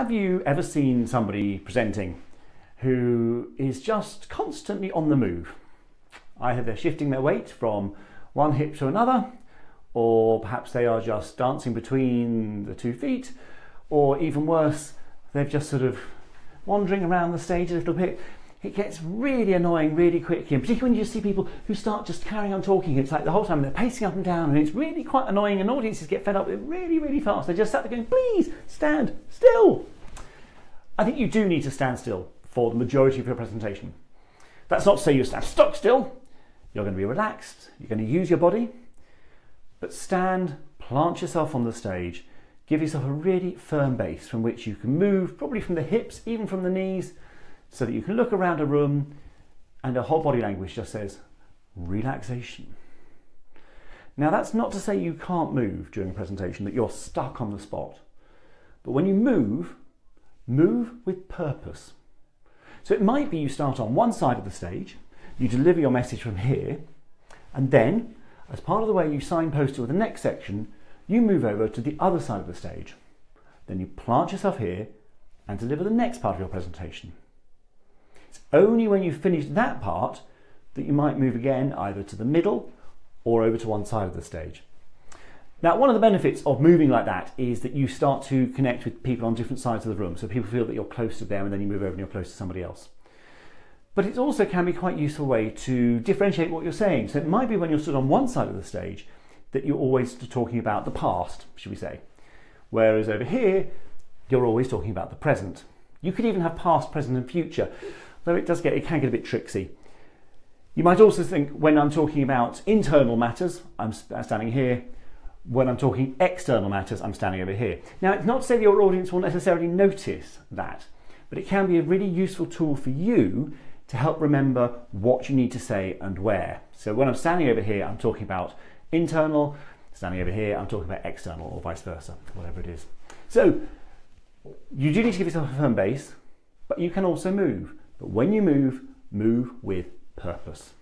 Have you ever seen somebody presenting who is just constantly on the move? Either they're shifting their weight from one hip to another, or perhaps they are just dancing between the 2 feet, or even worse, they're just sort of wandering around the stage a little bit. It gets really annoying really quickly, and particularly when you see people who start just carrying on talking. It's like the whole time they're pacing up and down, and it's really quite annoying, and audiences get fed up with it really, really fast. They just sat there going, please stand still. I think you do need to stand still for the majority of your presentation. That's not to say you stand stock still. You're going to be relaxed, you're going to use your body, but stand, plant yourself on the stage, give yourself a really firm base from which you can move, probably from the hips, even from the knees, so that you can look around a room and a whole body language just says relaxation. Now, that's not to say you can't move during a presentation, that you're stuck on the spot. But when you move, move with purpose. So it might be you start on one side of the stage, you deliver your message from here, and then, as part of the way you signpost to the next section, you move over to the other side of the stage. Then you plant yourself here and deliver the next part of your presentation. It's only when you've finished that part that you might move again either to the middle or over to one side of the stage. Now, one of the benefits of moving like that is that you start to connect with people on different sides of the room, so people feel that you're close to them and then you move over and you're close to somebody else. But it also can be quite a useful way to differentiate what you're saying. So it might be when you're stood on one side of the stage that you're always talking about the past, should we say, whereas over here you're always talking about the present. You could even have past, present and future, though it can get a bit tricksy. You might also think, when I'm talking about internal matters, I'm standing here. When I'm talking external matters, I'm standing over here. Now, it's not to say that your audience will necessarily notice that, but it can be a really useful tool for you to help remember what you need to say and where. So when I'm standing over here, I'm talking about internal. Standing over here, I'm talking about external, or vice versa, whatever it is. So you do need to give yourself a firm base, but you can also move. But when you move, move with purpose.